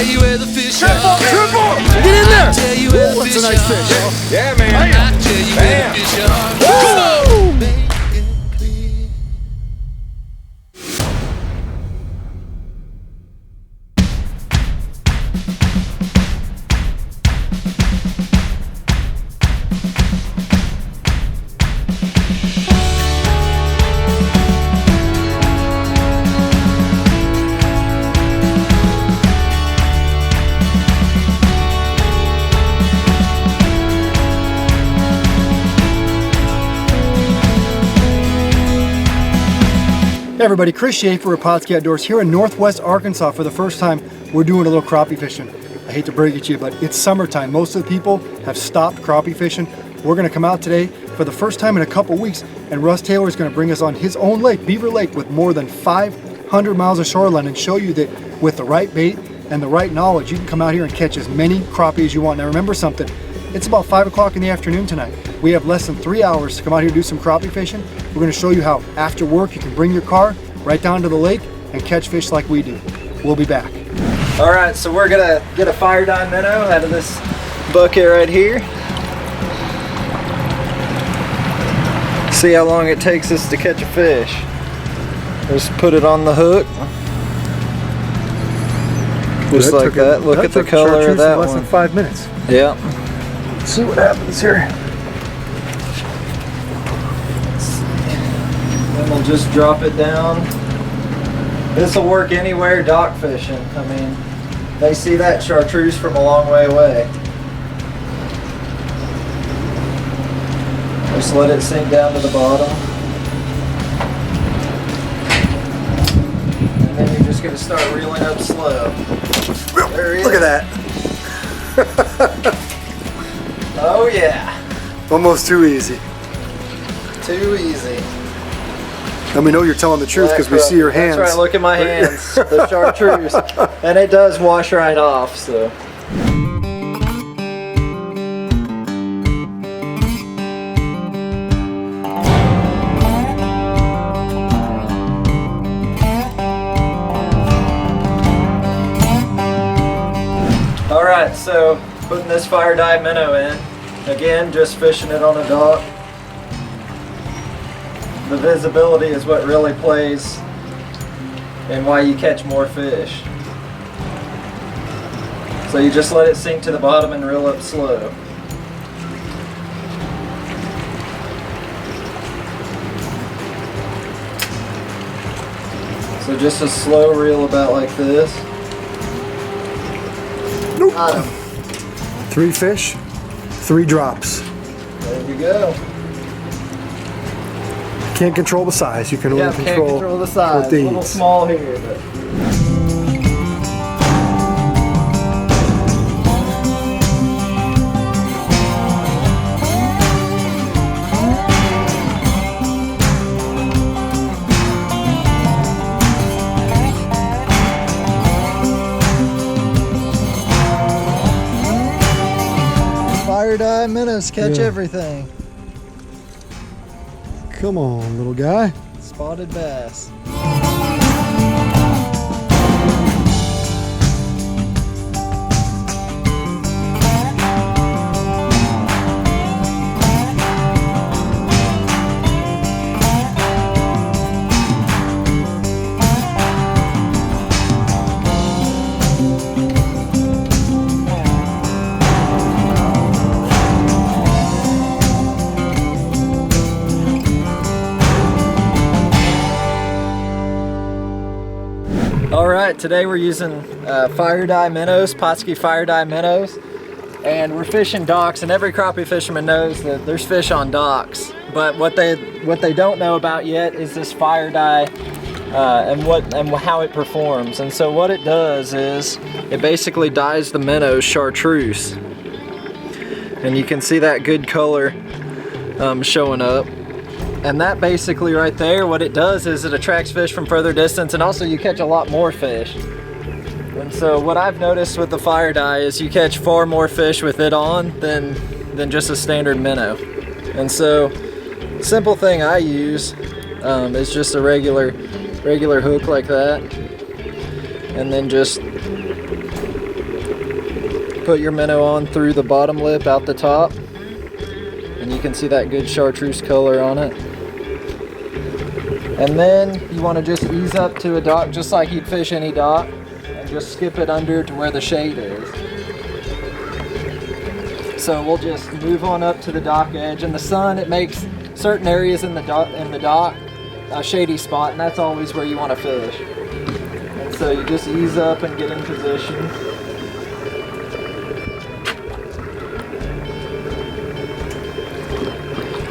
tell you where the fish are. Triple! Get in there! Tell you where the That's a fish nice are. fish. Yeah, man. I tell you where the fish are. Woo! Make it clear. Hey everybody, Chris Schaefer with Pautzke Outdoors here in Northwest Arkansas. For the first time, we're doing a little crappie fishing. I hate to break it to you, but it's summertime. Most of the people have stopped crappie fishing. We're gonna come out today for the first time in a couple weeks, and Russ Taylor is gonna bring us on his own lake, Beaver Lake, with more than 500 miles of shoreline, and show you that with the right bait and the right knowledge, you can come out here and catch as many crappie as you want. Now remember something, it's about 5 o'clock in the afternoon tonight. We have less than 3 hours to come out here and do some crappie fishing. We're gonna show you how after work you can bring your car right down to the lake and catch fish like we do. We'll be back. All right, so we're gonna get a fire dye minnow out of this bucket right here. See how long it takes us to catch a fish. Just put it on the hook. Just like that. Look at the color of that one. Less than 5 minutes. Yeah. Let's see what happens here. Then we'll just drop it down. This will work anywhere dock fishing. I mean, they see that chartreuse from a long way away. Just let it sink down to the bottom. And then you're just going to start reeling up slow. There he is. Look at that. Oh yeah. Almost too easy. Too easy. And we know you're telling the truth because we see your hands. That's right, look at my hands. The chartreuse. And it does wash right off, so. Alright, so putting this fire dye minnow in. Again, just fishing it on a dock. The visibility is what really plays and why you catch more fish. So you just let it sink to the bottom and reel up slow. So just a slow reel about like this. Nope. Got him. 3 fish, 3 drops. There we go. Can't control the size. You can only Can't control the size. what A they little eat. small here, but. Fire dye minnows catch everything. Come on, little guy. Spotted bass. Alright, today we're using fire dye minnows, Pautzke Fire Dye minnows, and we're fishing docks, and every crappie fisherman knows that there's fish on docks, but what they don't know about yet is this fire dye and how it performs. And so what it does is it basically dyes the minnows chartreuse, and you can see that good color showing up. And that basically right there, what it does is it attracts fish from further distance, and also you catch a lot more fish. And so what I've noticed with the fire dye is you catch far more fish with it on than just a standard minnow. And so simple thing I use is just a regular hook like that, and then just put your minnow on through the bottom lip out the top, and you can see that good chartreuse color on it. And then you want to just ease up to a dock just like you'd fish any dock, and just skip it under to where the shade is. So we'll just move on up to the dock edge. In the sun, it makes certain areas in the dock a shady spot, and that's always where you want to fish. And so you just ease up and get in position.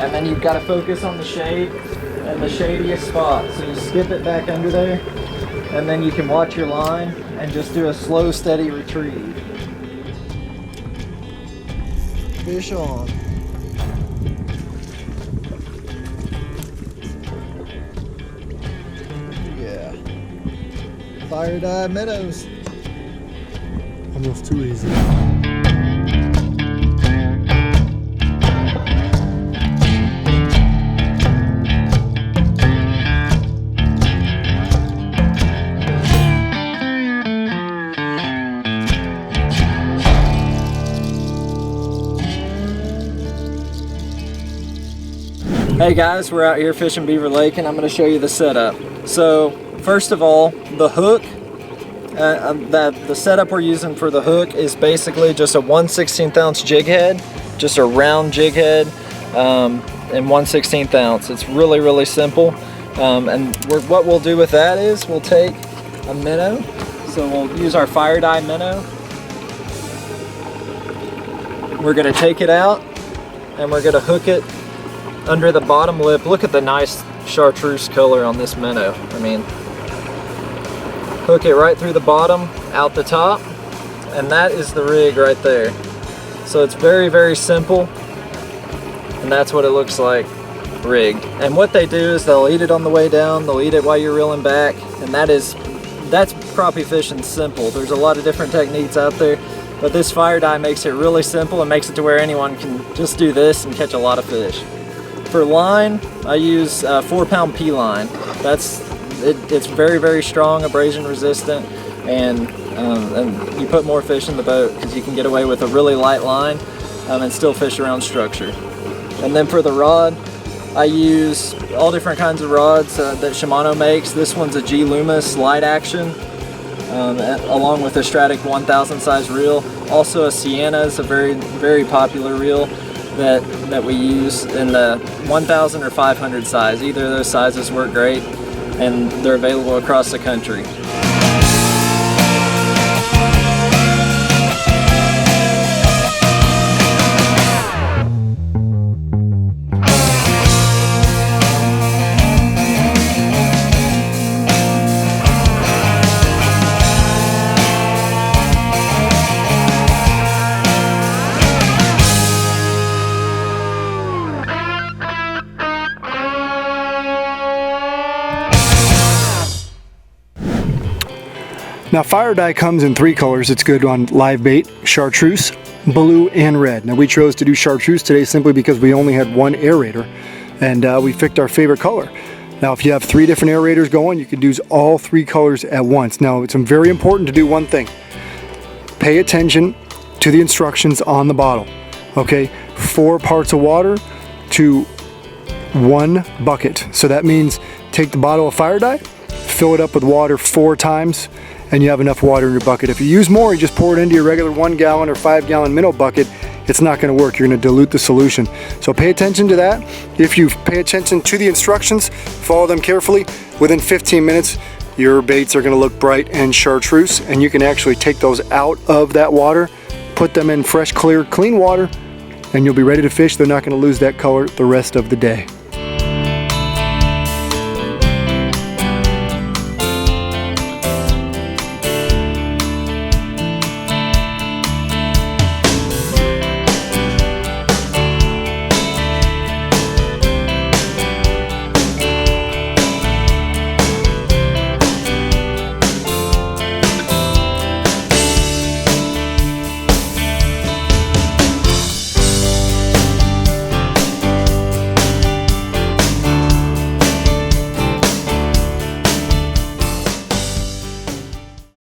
And then you've got to focus on the shade and the shadiest spot. So you skip it back under there, and then you can watch your line and just do a slow, steady retrieve. Fish on. Yeah. Fire dye minnows. Almost too easy. Hey guys, we're out here fishing Beaver Lake, and I'm going to show you the setup. So first of all, the hook, the setup we're using for the hook is basically just a 1/16 ounce jig head, just a round jig head, and 1/16 ounce. It's really simple. What we'll do with that is we'll take a minnow. So we'll use our fire dye minnow. We're going to take it out and we're going to hook it under the bottom lip. Look at the nice chartreuse color on this minnow. I mean, hook it right through the bottom, out the top, and that is the rig right there. So it's very simple, and that's what it looks like rigged. And what they do is they'll eat it on the way down, they'll eat it while you're reeling back, and that's crappie fishing simple. There's a lot of different techniques out there, but this fire dye makes it really simple and makes it to where anyone can just do this and catch a lot of fish. For line, I use 4-pound P line. It's very strong, abrasion resistant, and you put more fish in the boat because you can get away with a really light line and still fish around structure. And then for the rod, I use all different kinds of rods that Shimano makes. This one's a G Loomis light action, along with a Stratic 1000 size reel. Also a Sienna is a very popular reel that we use in the 1000 or 500 size. Either of those sizes work great, and they're available across the country. Now fire dye comes in 3 colors. It's good on live bait, chartreuse, blue, and red. Now we chose to do chartreuse today simply because we only had one aerator, and we picked our favorite color. Now if you have 3 different aerators going, you can use all 3 colors at once. Now it's very important to do one thing. Pay attention to the instructions on the bottle. Okay, 4 parts of water to 1 bucket. So that means take the bottle of fire dye, fill it up with water 4 times, and you have enough water in your bucket. If you use more, you just pour it into your regular 1 gallon or 5 gallon minnow bucket. It's not going to work. You're going to dilute the solution. So pay attention to that. If you pay attention to the instructions, follow them carefully, within 15 minutes your baits are going to look bright and chartreuse, and you can actually take those out of that water, put them in fresh, clear, clean water, and you'll be ready to fish. They're not going to lose that color the rest of the day.